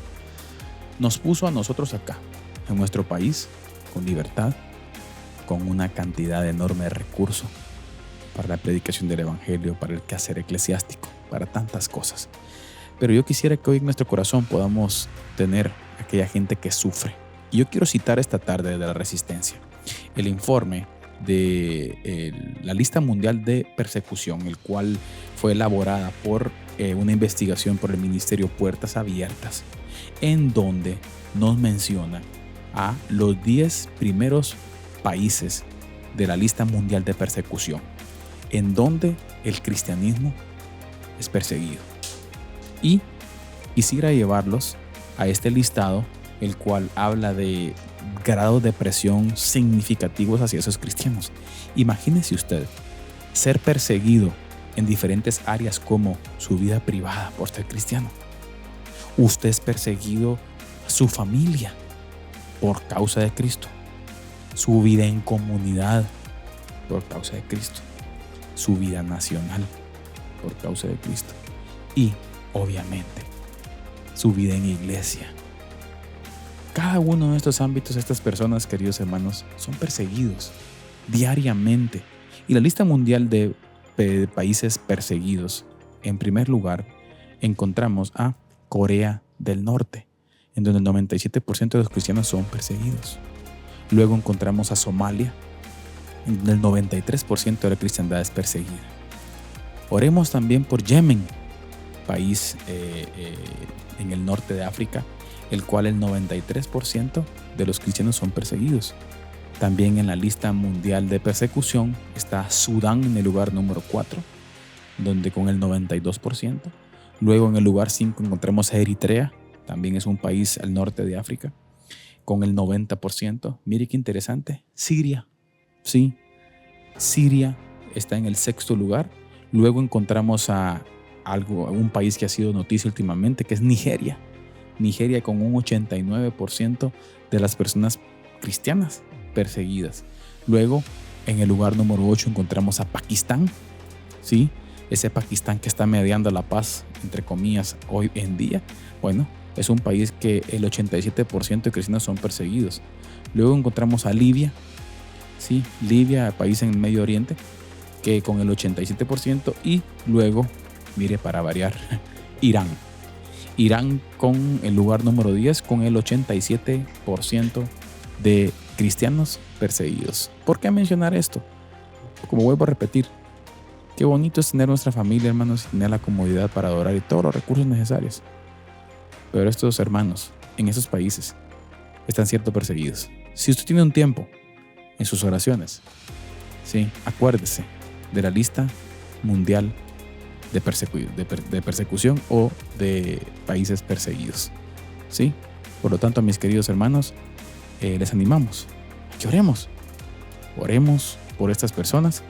nos puso a nosotros acá, en nuestro país, con libertad, con una cantidad enorme de recursos para la predicación del evangelio, para el quehacer eclesiástico, para tantas cosas. Pero yo quisiera que hoy en nuestro corazón podamos tener aquella gente que sufre. Y yo quiero citar esta tarde de La Resistencia el informe de la lista mundial de persecución, el cual fue elaborada por una investigación por el Ministerio Puertas Abiertas, en donde nos menciona a los 10 primeros países de la lista mundial de persecución, en donde el cristianismo es perseguido. Y quisiera llevarlos a este listado, el cual habla de grados de presión significativos hacia esos cristianos. Imagínese usted ser perseguido en diferentes áreas como su vida privada por ser cristiano. Usted es perseguido, su familia, por causa de Cristo. Su vida en comunidad, por causa de Cristo. Su vida nacional, por causa de Cristo. Y, obviamente, su vida en iglesia. Cada uno de estos ámbitos, estas personas, queridos hermanos, son perseguidos diariamente. Y la lista mundial de países perseguidos, en primer lugar, encontramos a Corea del Norte, en donde el 97% de los cristianos son perseguidos. Luego encontramos a Somalia, en donde el 93% de la cristiandad es perseguida. Oremos también por Yemen, país en el norte de África, el cual el 93% de los cristianos son perseguidos. También en la lista mundial de persecución está Sudán en el lugar número 4, donde con el 92%. Luego en el lugar 5 encontramos a Eritrea, también es un país al norte de África, con el 90%. Mire qué interesante, Siria, sí, Siria está en el 6º lugar. Luego encontramos a un país que ha sido noticia últimamente, que es Nigeria. Nigeria con un 89% de las personas cristianas perseguidas. Luego, en el lugar número 8 encontramos a Pakistán, ¿sí? Ese Pakistán que está mediando la paz, entre comillas, hoy en día. Bueno, es un país que el 87% de cristianos son perseguidos. Luego encontramos a Libia, ¿sí? Libia, país en el Medio Oriente, que con el 87%. Y luego, mire, para variar, Irán. Irán con el lugar número 10, con el 87% de cristianos perseguidos. ¿Por qué mencionar esto? Como vuelvo a repetir, Qué bonito es tener nuestra familia, hermanos, y tener la comodidad para adorar y todos los recursos necesarios. Pero estos hermanos en esos países están siendo perseguidos. Si usted tiene un tiempo en sus oraciones, sí, acuérdese de la lista mundial de persecución o de países perseguidos. ¿Sí? Por lo tanto, mis queridos hermanos, les animamos que oremos. Oremos por estas personas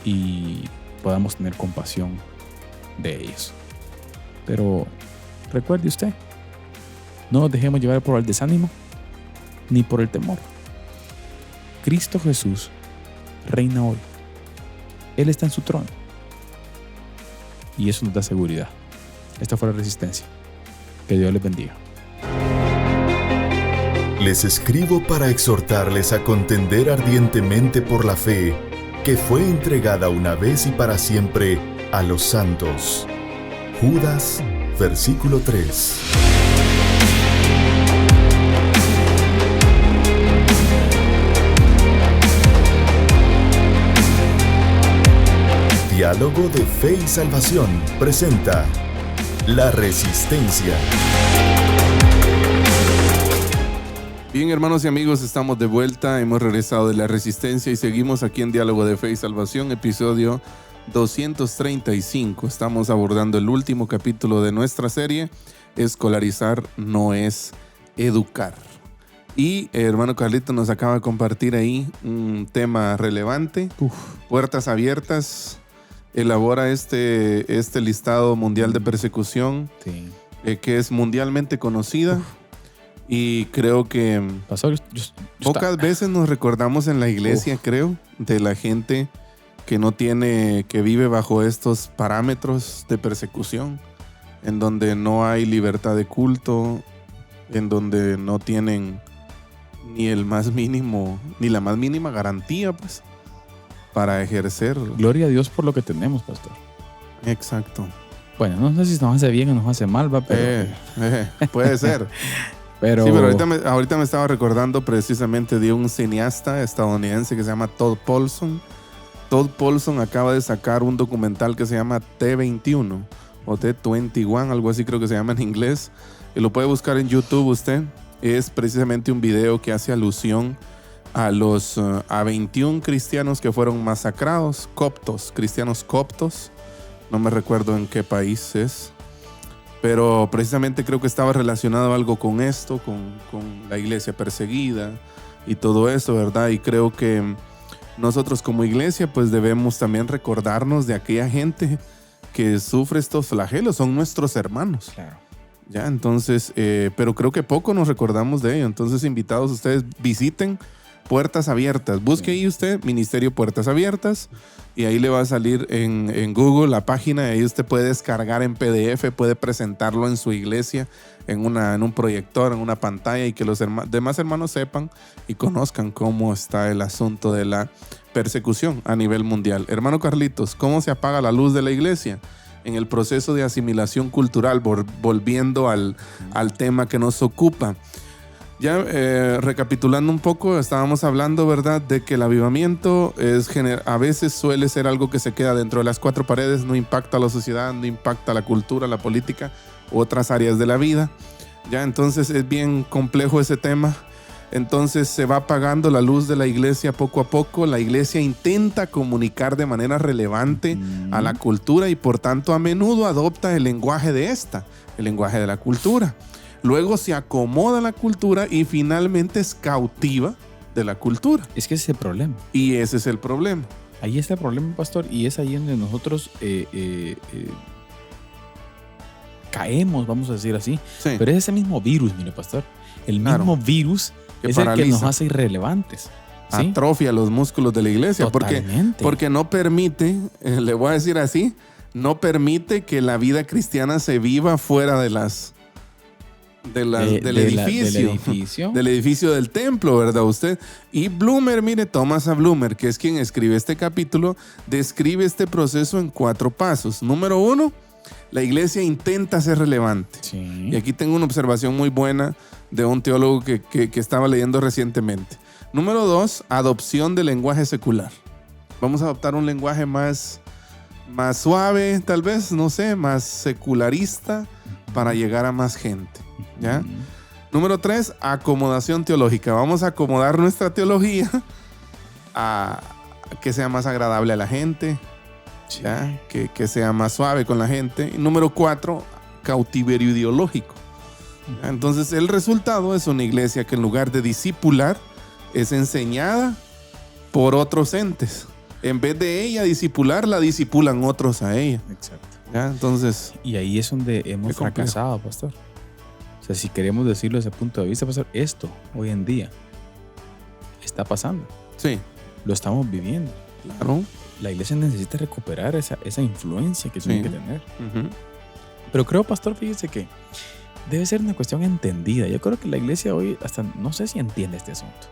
y podamos tener compasión de ellos. Pero recuerde usted, no nos dejemos llevar por el desánimo ni por el temor. Cristo Jesús reina hoy. Él está en su trono. Y eso nos da seguridad. Esta fue La Resistencia. Que Dios les bendiga. Les escribo para exhortarles a contender ardientemente por la fe que fue entregada una vez y para siempre a los santos. Judas, versículo 3. Diálogo de Fe y Salvación presenta La Resistencia. Bien, hermanos y amigos, estamos de vuelta, hemos regresado de La Resistencia y seguimos aquí en Diálogo de Fe y Salvación, episodio 235. Estamos abordando el último capítulo de nuestra serie, Escolarizar no es educar. Y hermano Carlito nos acaba de compartir ahí un tema relevante, puertas abiertas. Elabora este listado mundial de persecución, Sí. Que es mundialmente conocida. Y creo que Pastor, pocas veces nos recordamos en la iglesia, creo, de la gente que vive bajo estos parámetros de persecución, en donde no hay libertad de culto, en donde no tienen ni el más mínimo, ni la más mínima garantía, pues, para ejercer. Gloria a Dios por lo que tenemos, pastor. Exacto. Bueno, no sé si nos hace bien o nos hace mal, ¿va? Pero, Puede ser. pero, Sí, pero ahorita me estaba recordando precisamente de un cineasta estadounidense que se llama Todd Paulson. Todd Paulson acaba de sacar un documental que se llama T21 o T21, algo así creo que se llama en inglés. Y lo puede buscar en YouTube usted. Es precisamente un video que hace alusión a 21 cristianos que fueron masacrados, cristianos coptos. No me recuerdo en qué país es. Pero precisamente creo que estaba relacionado algo con esto, con la iglesia perseguida y todo eso, ¿verdad? Y creo que nosotros como iglesia pues debemos también recordarnos de aquella gente que sufre estos flagelos, son nuestros hermanos. claro. Ya, entonces, pero creo que poco nos recordamos de ello. Entonces, invitados, ustedes visiten Puertas Abiertas. Busque ahí usted Ministerio Puertas Abiertas y ahí le va a salir en Google la página. Y ahí usted puede descargar en PDF, puede presentarlo en su iglesia, en un proyector, en una pantalla, y que los demás hermanos sepan y conozcan cómo está el asunto de la persecución a nivel mundial. Hermano Carlitos, ¿cómo se apaga la luz de la iglesia? En el proceso de asimilación cultural, volviendo al tema que nos ocupa. Ya recapitulando un poco, estábamos hablando, ¿verdad?, de que el avivamiento a veces suele ser algo que se queda dentro de las cuatro paredes, no impacta a la sociedad, no impacta la cultura, la política u otras áreas de la vida. Ya, entonces es bien complejo ese tema. Entonces se va apagando la luz de la iglesia poco a poco. La iglesia intenta comunicar de manera relevante a la cultura y por tanto a menudo adopta el lenguaje el lenguaje de la cultura. Luego se acomoda a la cultura y finalmente es cautiva de la cultura. Es que ese es el problema. Y ese es el problema. Ahí está el problema, pastor, y es ahí donde nosotros caemos, vamos a decir así. Sí. Pero es ese mismo virus, mire, pastor. El mismo virus es el que nos hace irrelevantes. ¿Sí? Atrofia los músculos de la iglesia. Totalmente. Porque no permite, le voy a decir así, no permite que la vida cristiana se viva fuera del edificio del templo, ¿verdad usted? Y Bloomer, mire, Thomas A. Bloomer, que es quien escribe este capítulo, describe este proceso en 4 pasos. Número 1, la iglesia intenta ser relevante. Sí. Y aquí tengo una observación muy buena de un teólogo que estaba leyendo recientemente. Número 2, adopción del lenguaje secular. Vamos a adoptar un lenguaje más más suave, tal vez, no sé, más secularista para llegar a más gente, ¿ya? Número 3, acomodación teológica. Vamos a acomodar nuestra teología a que sea más agradable a la gente, ¿ya? Que sea más suave con la gente. Y número 4, cautiverio ideológico. ¿Ya? Entonces, el resultado es una iglesia que en lugar de discipular, es enseñada por otros entes. En vez de ella discipular, la discipulan otros a ella. Exacto. ¿Ya? Entonces, y ahí es donde hemos fracasado, pastor. O sea, si queremos decirlo desde ese punto de vista, pastor, esto hoy en día está pasando. Sí. Lo estamos viviendo. Claro. La iglesia necesita recuperar esa influencia que tiene que tener. Pero creo, pastor, fíjese que debe ser una cuestión entendida. Yo creo que la iglesia hoy hasta no sé si entiende este asunto.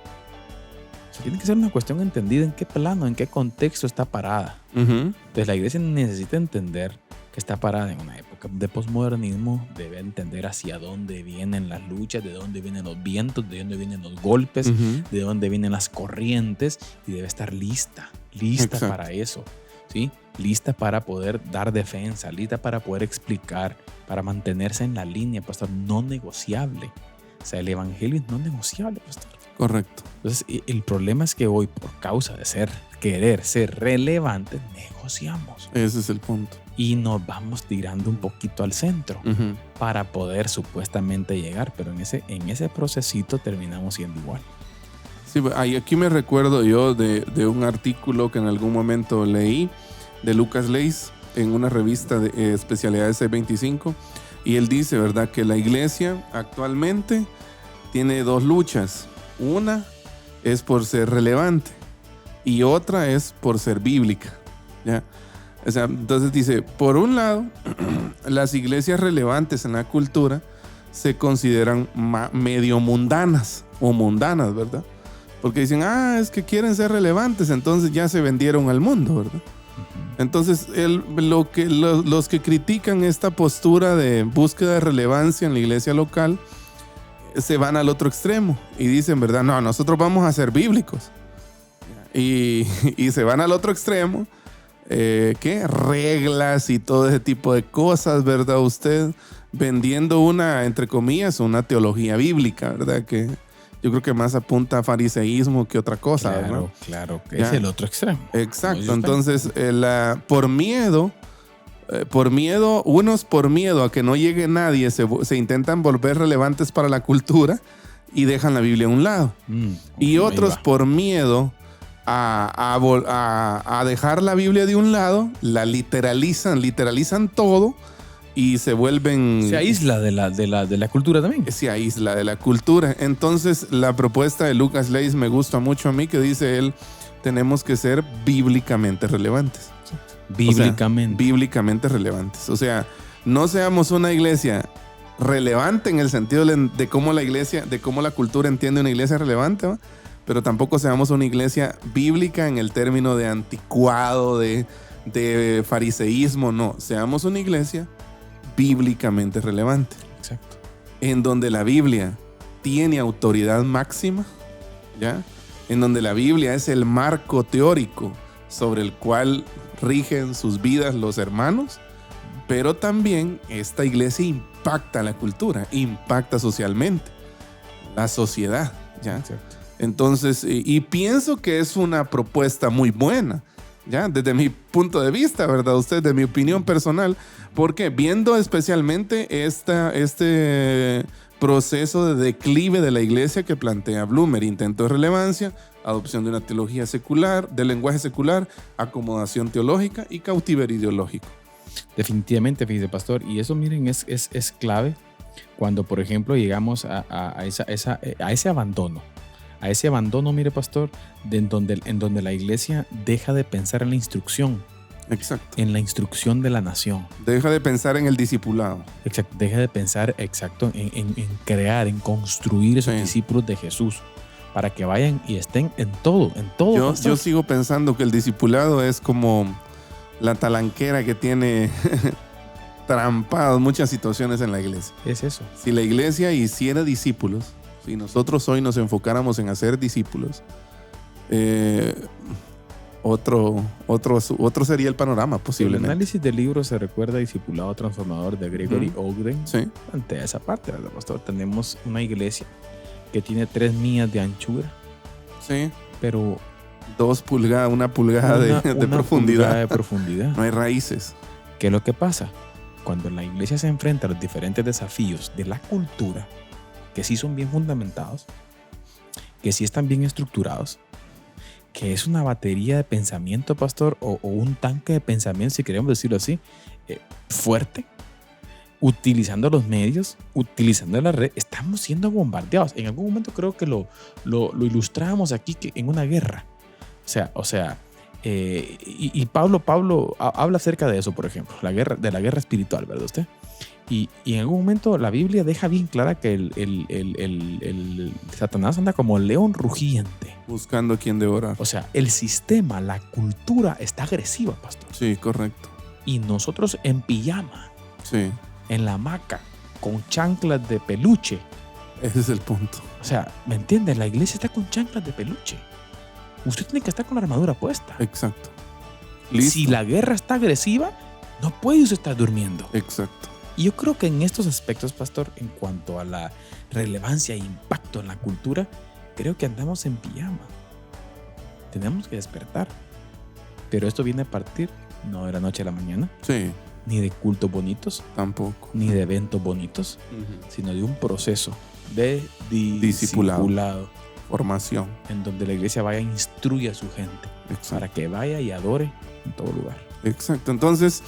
O sea, tiene que ser una cuestión entendida en qué plano, en qué contexto está parada. Entonces la iglesia necesita entender que está parada en una época de posmodernismo, debe entender hacia dónde vienen las luchas, de dónde vienen los vientos, de dónde vienen los golpes, de dónde vienen las corrientes, y debe estar lista Exacto. Para eso, ¿sí? Lista para poder dar defensa, lista para poder explicar, para mantenerse en la línea, pastor, no negociable. O sea, el evangelio es no negociable, pastor. Correcto. Entonces, el problema es que hoy, por causa de querer ser relevantes, negociamos. Ese es el punto. Y nos vamos tirando un poquito al centro para poder supuestamente llegar, pero en ese procesito terminamos siendo igual. Sí, aquí me recuerdo yo de un artículo que en algún momento leí de Lucas Leis en una revista de especialidades C25, y él dice, ¿verdad?, que la iglesia actualmente tiene dos luchas. Una es por ser relevante y otra es por ser bíblica, ¿ya? O sea, entonces dice, por un lado, las iglesias relevantes en la cultura se consideran medio mundanas o mundanas, ¿verdad? Porque dicen, es que quieren ser relevantes, entonces ya se vendieron al mundo, ¿verdad? Entonces, los que critican esta postura de búsqueda de relevancia en la iglesia local se van al otro extremo y dicen, ¿verdad? No, nosotros vamos a ser bíblicos. Y se van al otro extremo. ¿Qué? Reglas y todo ese tipo de cosas, ¿verdad? Usted vendiendo una, entre comillas, una teología bíblica, ¿verdad? Que yo creo que más apunta a fariseísmo que otra cosa, claro, ¿verdad? Claro, que es el otro extremo. Exacto. Entonces, por miedo, unos por miedo a que no llegue nadie, se intentan volver relevantes para la cultura y dejan la Biblia a un lado. Y otros por miedo a dejar la Biblia de un lado, la literalizan todo y se vuelven... Se aísla de la cultura también. Se aísla de la cultura. Entonces, la propuesta de Lucas Leis me gusta mucho a mí, que dice él, tenemos que ser bíblicamente relevantes. Bíblicamente relevantes. O sea, no seamos una iglesia relevante en el sentido de cómo la cultura entiende una iglesia relevante, ¿va? Pero tampoco seamos una iglesia bíblica en el término de anticuado, de fariseísmo. No, seamos una iglesia bíblicamente relevante. Exacto. En donde la Biblia tiene autoridad máxima, ¿ya? En donde la Biblia es el marco teórico sobre el cual rigen sus vidas los hermanos, pero también esta iglesia impacta la cultura, impacta socialmente la sociedad, ¿ya? Exacto. Entonces, y pienso que es una propuesta muy buena, ¿ya? Desde mi punto de vista, ¿verdad? De mi opinión personal, porque viendo especialmente este proceso de declive de la iglesia que plantea Bloomer, intento de relevancia, adopción de una teología secular, de lenguaje secular, acomodación teológica y cautiverio ideológico. Definitivamente, fíjese, pastor, y eso, miren, es clave cuando, por ejemplo, llegamos a ese abandono. A ese abandono, mire, pastor, en donde la iglesia deja de pensar en la instrucción. Exacto. En la instrucción de la nación. Deja de pensar en el discipulado. Exacto. Deja de pensar, exacto, en crear, en construir esos discípulos de Jesús para que vayan y estén en todo. Yo sigo pensando que el discipulado es como la talanquera que tiene trampadas muchas situaciones en la iglesia. Es eso. Si la iglesia hiciera discípulos, si nosotros hoy nos enfocáramos en hacer discípulos, otro sería el panorama posiblemente. El análisis del libro se recuerda Discipulado Transformador de Gregory Ogden. Sí. Ante esa parte, ¿verdad, pastor? Tenemos una iglesia que tiene 3 millas de anchura. Sí. Pero 2 pulgadas, 1 pulgada de profundidad. No hay raíces. ¿Qué es lo que pasa? Cuando la iglesia se enfrenta a los diferentes desafíos de la cultura, que sí son bien fundamentados, que sí están bien estructurados, que es una batería de pensamiento, pastor, o un tanque de pensamiento, si queremos decirlo así, fuerte, utilizando los medios, utilizando la red, estamos siendo bombardeados. En algún momento creo que lo ilustrábamos aquí que en una guerra. O sea, y Pablo habla acerca de eso, por ejemplo, de la guerra espiritual, ¿verdad usted? Y en algún momento la Biblia deja bien clara que el Satanás anda como león rugiente. Buscando a quien devorar. O sea, el sistema, la cultura está agresiva, pastor. Sí, correcto. Y nosotros en pijama, sí, en la hamaca, con chanclas de peluche. Ese es el punto. O sea, ¿me entiendes? La iglesia está con chanclas de peluche. Usted tiene que estar con la armadura puesta. Exacto. Listo. Si la guerra está agresiva, no puede usted estar durmiendo. Exacto. Y yo creo que en estos aspectos, pastor, en cuanto a la relevancia e impacto en la cultura, creo que andamos en pijama. Tenemos que despertar. Pero esto viene a partir, no de la noche a la mañana. Sí. Ni de cultos bonitos. Tampoco. Ni de eventos bonitos. Sino de un proceso de discipulado. Formación. En donde la iglesia vaya e instruya a su gente. Exacto. Para que vaya y adore en todo lugar. Exacto. Entonces,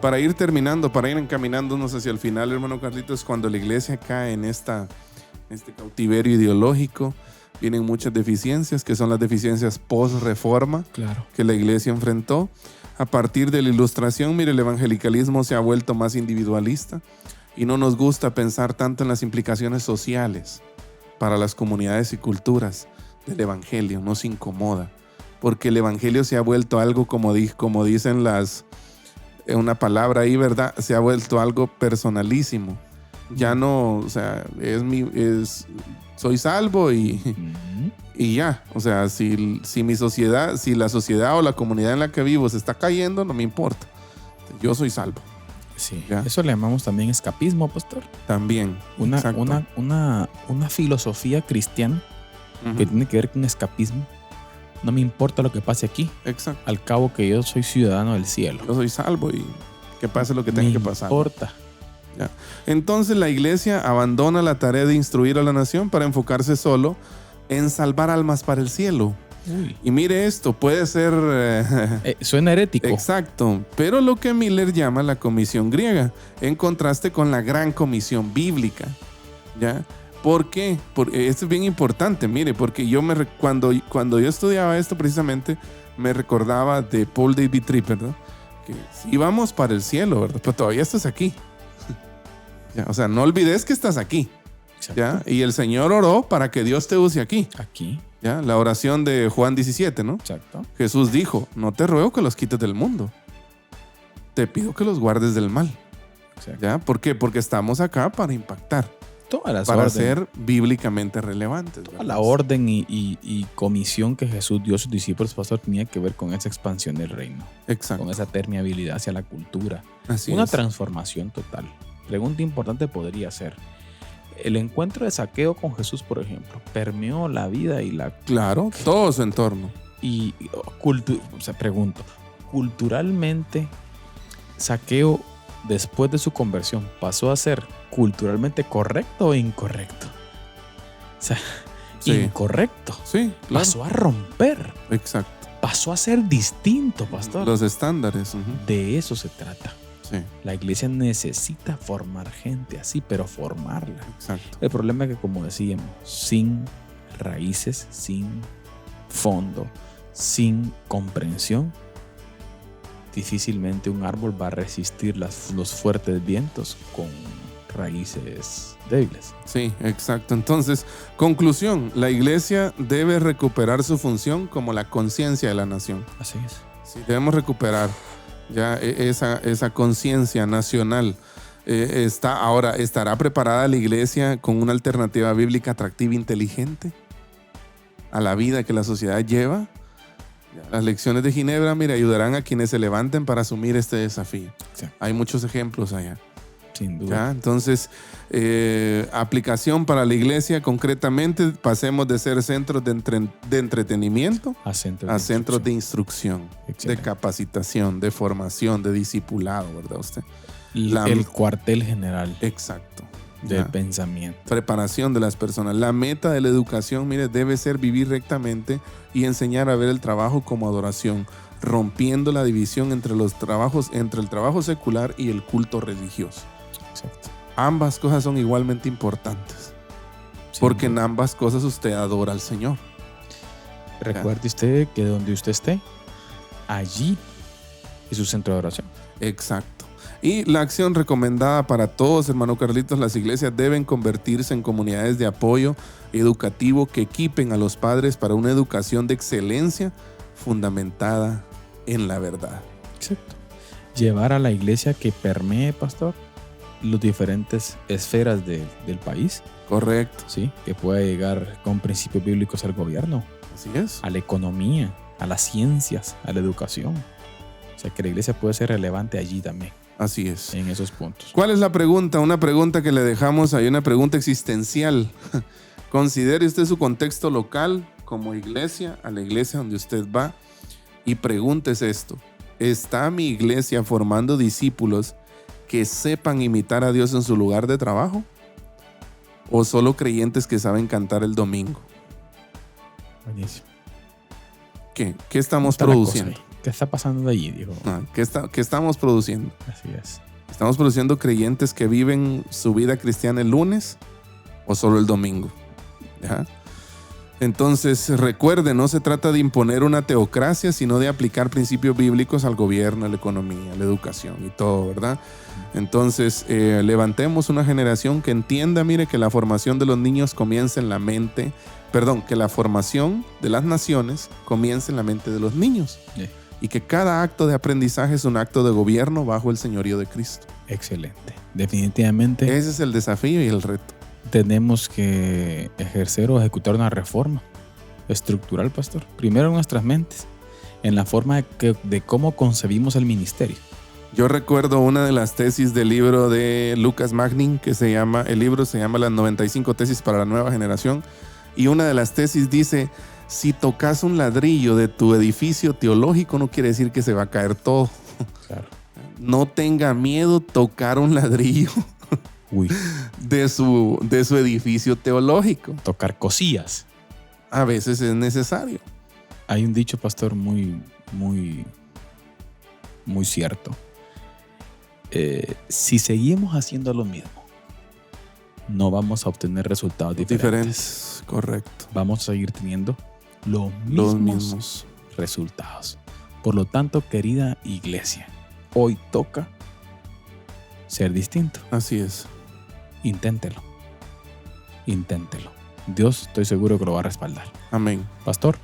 para ir terminando, para ir encaminándonos hacia el final, hermano Carlitos, cuando la iglesia cae en este cautiverio ideológico, vienen muchas deficiencias, que son las deficiencias post-reforma, claro, que la iglesia enfrentó. A partir de la Ilustración, mire, el evangelicalismo se ha vuelto más individualista y no nos gusta pensar tanto en las implicaciones sociales para las comunidades y culturas del evangelio. Nos incomoda, porque el evangelio se ha vuelto algo, como dicen una palabra ahí, ¿verdad? Se ha vuelto algo personalísimo. Ya no, o sea, soy salvo y ya. O sea, si la sociedad o la comunidad en la que vivo se está cayendo, no me importa. Yo soy salvo. Sí, ¿ya? Eso le llamamos también escapismo, pastor. También. Una filosofía cristiana que tiene que ver con escapismo. No me importa lo que pase aquí. Exacto. Al cabo que yo soy ciudadano del cielo. Yo soy salvo y que pase lo que tenga que pasar. No importa. ¿Ya? Entonces la iglesia abandona la tarea de instruir a la nación para enfocarse solo en salvar almas para el cielo. Uy. Y mire esto, puede ser... suena herético. Exacto, pero lo que Miller llama la comisión griega, en contraste con la gran comisión bíblica. ¿Ya? ¿Por qué? Porque esto es bien importante, mire, porque cuando yo estudiaba esto precisamente, me recordaba de Paul David Tripp, ¿verdad? Que sí vamos para el cielo, ¿verdad? Pero todavía estás aquí. ¿Ya? O sea, no olvides que estás aquí. ¿Ya? Y el Señor oró para que Dios te use aquí. Aquí. ¿Ya? La oración de Juan 17, ¿no? Exacto. Jesús dijo, no te ruego que los quites del mundo. Te pido que los guardes del mal. Exacto. ¿Ya? ¿Por qué? Porque estamos acá para impactar. Todas las para orden. ser bíblicamente relevantes. Toda la orden y comisión que Jesús dio a sus discípulos, pastor, tenía que ver con esa expansión del reino. Exacto. Con esa permeabilidad hacia la cultura. Así Una es. transformación total. Pregunta importante podría ser, el encuentro de Zaqueo con Jesús, por ejemplo, permeó la vida y la... Claro, todo su entorno. Y pregunto, culturalmente, Zaqueo, después de su conversión, ¿pasó a ser culturalmente correcto o incorrecto? O sea, sí. Incorrecto. Sí, claro. Pasó a romper. Exacto. Pasó a ser distinto, pastor. Los estándares. De eso se trata. Sí. La iglesia necesita formar gente así, pero formarla. Exacto. El problema es que, como decíamos, sin raíces, sin fondo, sin comprensión, difícilmente un árbol va a resistir los fuertes vientos con raíces débiles. Sí, exacto. Entonces, conclusión, la iglesia debe recuperar su función como la conciencia de la nación. Así es. Sí, debemos recuperar ya esa conciencia nacional. ¿Estará preparada la iglesia con una alternativa bíblica atractiva e inteligente a la vida que la sociedad lleva? Las lecciones de Ginebra, mira, ayudarán a quienes se levanten para asumir este desafío. Sí. Hay muchos ejemplos allá. Sin duda. ¿Ya? Entonces, aplicación para la iglesia, concretamente, pasemos de ser centros de entretenimiento a centros de instrucción, de capacitación, de formación, de discipulado, ¿verdad usted? El cuartel general. Exacto. Del pensamiento. Preparación de las personas. La meta de la educación, mire, debe ser vivir rectamente y enseñar a ver el trabajo como adoración, rompiendo la división entre el trabajo secular y el culto religioso. Exacto. Ambas cosas son igualmente importantes, porque en ambas cosas usted adora al Señor. Recuerde usted que donde usted esté, allí es su centro de oración. Exacto. Y la acción recomendada para todos, hermano Carlitos, las iglesias deben convertirse en comunidades de apoyo educativo que equipen a los padres para una educación de excelencia fundamentada en la verdad. Exacto. Llevar a la iglesia que permee, pastor, las diferentes esferas del país. Correcto. Sí, que pueda llegar con principios bíblicos al gobierno. Así es. A la economía, a las ciencias, a la educación. O sea, que la iglesia puede ser relevante allí también. Así es. En esos puntos. ¿Cuál es la pregunta? Una pregunta que le dejamos ahí, una pregunta existencial. Considere usted su contexto local como iglesia, a la iglesia donde usted va, y pregúntese esto. ¿Está mi iglesia formando discípulos que sepan imitar a Dios en su lugar de trabajo? ¿O solo creyentes que saben cantar el domingo? Buenísimo. ¿Qué estamos produciendo? ¿Qué está pasando de allí? Dijo. ¿Qué estamos produciendo? Así es. ¿Estamos produciendo creyentes que viven su vida cristiana el lunes o solo el domingo? ¿Ya? Entonces, recuerde, no se trata de imponer una teocracia, sino de aplicar principios bíblicos al gobierno, a la economía, a la educación y todo, ¿verdad? Entonces, levantemos una generación que entienda, mire, que la formación de los niños comienza en la mente, que la formación de las naciones comienza en la mente de los niños. Sí. Y que cada acto de aprendizaje es un acto de gobierno bajo el señorío de Cristo. Excelente. Definitivamente. Ese es el desafío y el reto. Tenemos que ejercer o ejecutar una reforma estructural, pastor. Primero en nuestras mentes, en la forma de cómo concebimos el ministerio. Yo recuerdo una de las tesis del libro de Lucas Magnin, el libro se llama Las 95 tesis para la nueva generación, y una de las tesis dice: si tocas un ladrillo de tu edificio teológico, no quiere decir que se va a caer todo. Claro. No tenga miedo tocar un ladrillo de su edificio teológico. Tocar cosillas. A veces es necesario. Hay un dicho, pastor, muy, muy, muy cierto. Si seguimos haciendo lo mismo, no vamos a obtener resultados diferentes. Correcto. Vamos a seguir teniendo los mismos resultados. Por lo tanto, querida iglesia, hoy toca ser distinto. Así es. Inténtelo. Dios, estoy seguro que lo va a respaldar. Amén. Pastor,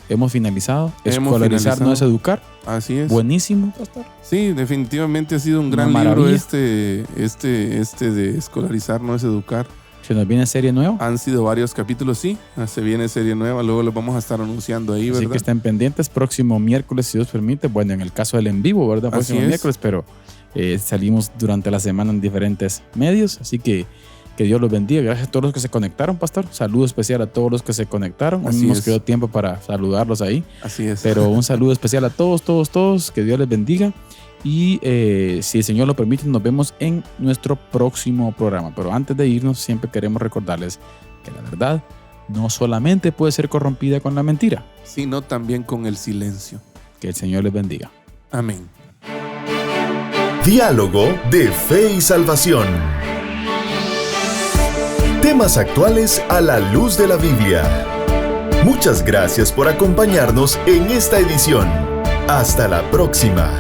hemos finalizado. Escolarizar no es educar. Así es. Buenísimo, pastor. Sí, definitivamente ha sido un gran libro este de Escolarizar no es educar. ¿Se nos viene serie nueva? Han sido varios capítulos, sí. Se viene serie nueva, luego lo vamos a estar anunciando ahí, ¿verdad? Así que estén pendientes. Próximo miércoles, si Dios permite. Bueno, en el caso del en vivo, ¿verdad? Próximo miércoles, pero salimos durante la semana en diferentes medios. Así que Dios los bendiga. Gracias a todos los que se conectaron, pastor. Saludo especial a todos los que se conectaron. No nos quedó tiempo para saludarlos ahí. Así es. Pero un saludo especial a todos. Que Dios les bendiga. Y si el Señor lo permite, nos vemos en nuestro próximo programa. Pero antes de irnos, siempre queremos recordarles que la verdad no solamente puede ser corrompida con la mentira, sino también con el silencio. Que el Señor les bendiga. Amén. Diálogo de Fe y Salvación. Temas actuales a la luz de la Biblia. Muchas gracias por acompañarnos en esta edición. Hasta la próxima.